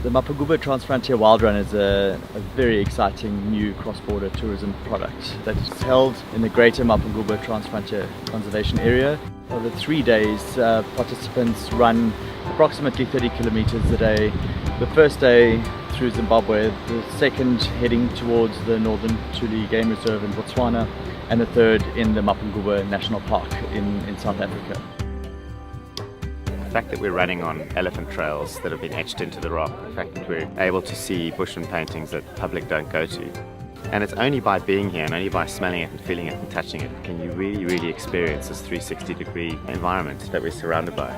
The Mapungubwe Transfrontier Wildrun is a very exciting new cross-border tourism product that is held in the greater Mapungubwe Transfrontier Conservation Area. Over 3 days, participants run approximately 30 kilometers a day. The first day through Zimbabwe, the second heading towards the Northern Tuli Game Reserve in Botswana, and the third in the Mapungubwe National Park in South Africa. The fact that we're running on elephant trails that have been etched into the rock, the fact that we're able to see bushman paintings that the public don't go to. And it's only by being here and only by smelling it and feeling it and touching it can you really experience this 360-degree environment that we're surrounded by.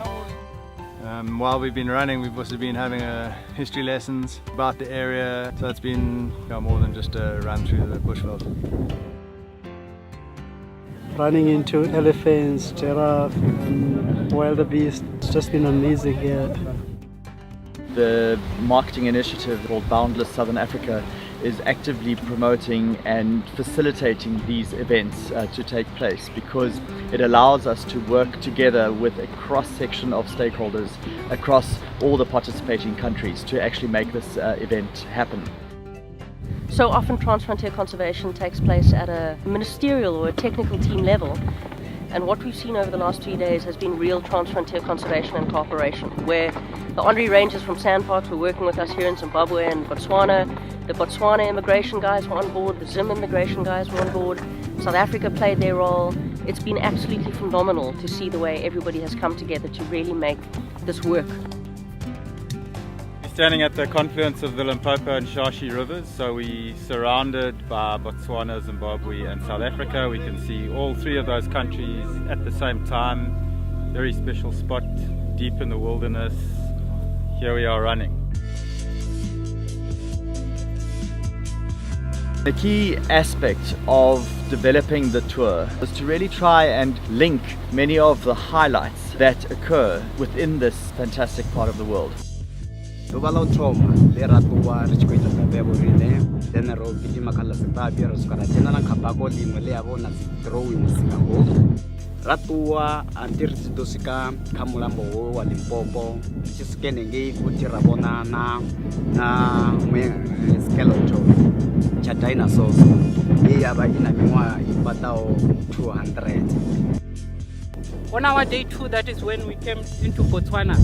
While we've been running, we've also been having history lessons about the area, so it's been more than just a run through the bushveld. Running into elephants, giraffe, and wildebeest, it's just been amazing here. The marketing initiative called Boundless Southern Africa is actively promoting and facilitating these events to take place, because it allows us to work together with a cross-section of stakeholders across all the participating countries to actually make this event happen. So often Transfrontier conservation takes place at a ministerial or a technical team level, and what we've seen over the last 3 days has been real Transfrontier conservation and cooperation, where the honorary rangers from Sandparks were working with us here in Zimbabwe and Botswana. The Botswana immigration guys were on board, the Zim immigration guys were on board, South Africa played their role. It's been absolutely phenomenal to see the way everybody has come together to really make this work. We're standing at the confluence of the Limpopo and Shashi rivers, so we're surrounded by Botswana, Zimbabwe and South Africa. We can see all three of those countries at the same time. Very special spot, deep in the wilderness. Here we are running. The key aspect of developing the tour was to really try and link many of the highlights that occur within this fantastic part of the world. Ratua antirtidosika kamulambo wa Limpopo chiskenenge kuti rabona na skeleton cha dinosaurs aba ina mimwa ipatao 200. On our day 2, that is when we came into Botswana,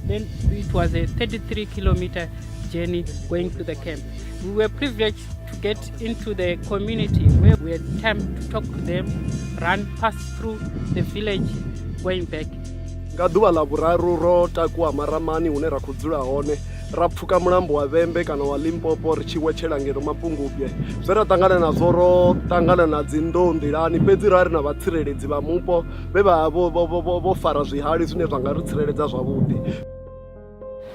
then it was a 33-kilometer journey going to the camp. We were privileged to get into the community where we had time to talk to them, pass through the village, going back. Ngaduwa la vuraru ro takuwa maramani une rakudzula hone rapfuka mulambo wa Vembe kana wa Limpopo richiwetshela ngero Mapungubwe. Zwera tangana na zoro tangana na dzindo nḓilani fhedzi ra ri na vhatsireledzi vha mupo vhe vha vho fara zwihali zwine zwa nga ri tsireledza zwavhuḓi.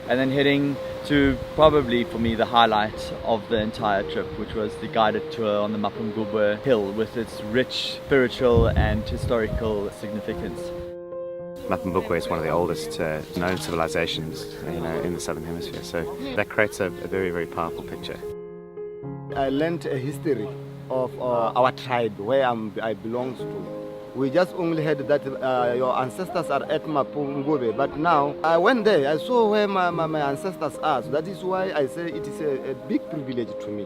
And then heading to probably for me the highlight of the entire trip, which was the guided tour on the Mapungubwe hill with its rich spiritual and historical significance. Mapungubwe is one of the oldest known civilizations in the Southern Hemisphere, so that creates a very powerful picture. I learned a history of our tribe, where I belong to. We just only heard that your ancestors are at Mapungubwe, but now I went there, I saw where my ancestors are, so that is why I say it is a big privilege to me.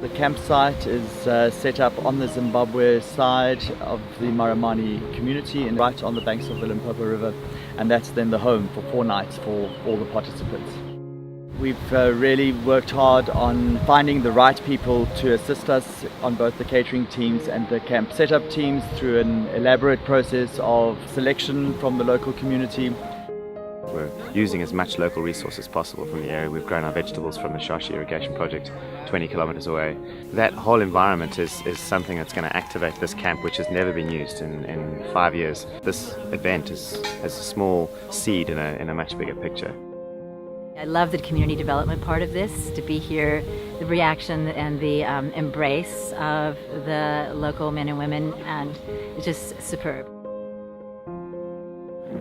The campsite is set up on the Zimbabwe side of the Maramani community and right on the banks of the Limpopo River, and that's then the home for 4 nights for all the participants. We've really worked hard on finding the right people to assist us on both the catering teams and the camp setup teams through an elaborate process of selection from the local community. We're using as much local resource as possible from the area. We've grown our vegetables from the Shashi irrigation project 20 kilometers away. That whole environment is something that's going to activate this camp, which has never been used in 5 years. This event is a small seed in a much bigger picture. I love the community development part of this, to be here, the reaction and the embrace of the local men and women, and it's just superb.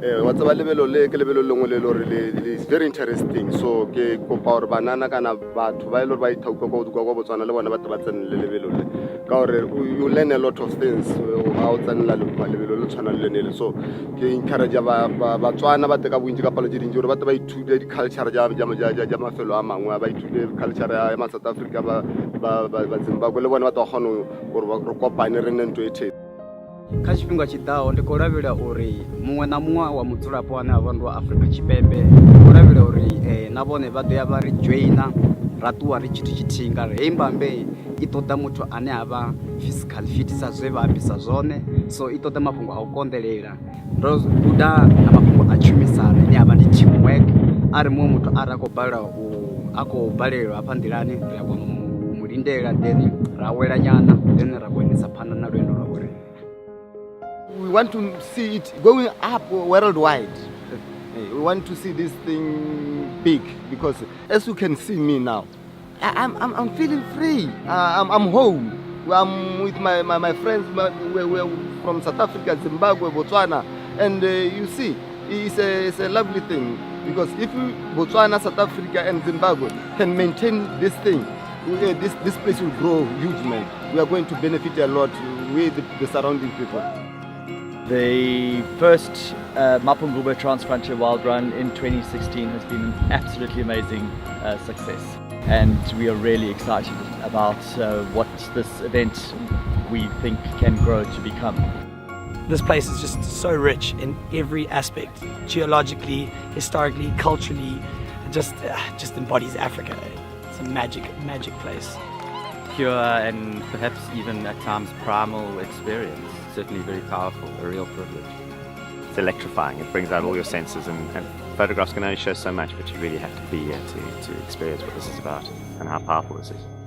wa tseba lebelo le ke lebelo lengwe le lore le is very interesting, so ke kopa gore banana kana batho ba ile ba ithuta go Botswana le bona ba tsenela le lebelo le ka gore you learn a lot of things how tsenela le lebelo le tshwana le nele. So ke encourage Batswana ba teka bontsi ka palo tse dintsi gore ba ba ithuta di culture ja mafelo a mangwe ba ithuta culture ya ma South Africa ba Zimbabwe le bona ba tla kgona gore re kopane re nne ntwe e kha tshifhinga tshiḓaho ndi khou lavhelela uri muṅwe na muṅwe wa mudzulapo ane a vha ndi wa Afrika Tshipembe ndi khou lavhelela uri na vhone vha ḓo ya vha ri joina ra ṱuwa ri tshithu tshithihi ngauri heyi mbambe i ṱoḓa muthu ane a vha physical fit sa zwe vha ambisa zwone, so i ṱoḓa mafhungo a u konḓelela. Ndo guda na mafhungo a tshumisano ine a vha ndi teamwork. Ari muṅwe muthu ari a khou balelwa hafha nḓilani ri a kona u mu lindela, then ra wela nyana, then ra kona u isa phanḓa na lwendo lwa vhore. We want to see it going up worldwide. We want to see this thing big because, as you can see me now, I'm feeling free. I'm home. I'm with my friends. We're from South Africa, Zimbabwe, Botswana, and you see, it's a lovely thing because if Botswana, South Africa, and Zimbabwe can maintain this thing, this place will grow huge, man. We are going to benefit a lot with the surrounding people. The first Mapungubwe Transfrontier Wildrun in 2016 has been an absolutely amazing success, and we are really excited about what this event we think can grow to become. This place is just so rich in every aspect, geologically, historically, culturally. It just embodies Africa. It's a magic place. Pure and perhaps even at times primal experience. Certainly very powerful, a real privilege. It's electrifying. It brings out all your senses, and photographs can only show so much, but you really have to be here to experience what this is about and how powerful this is.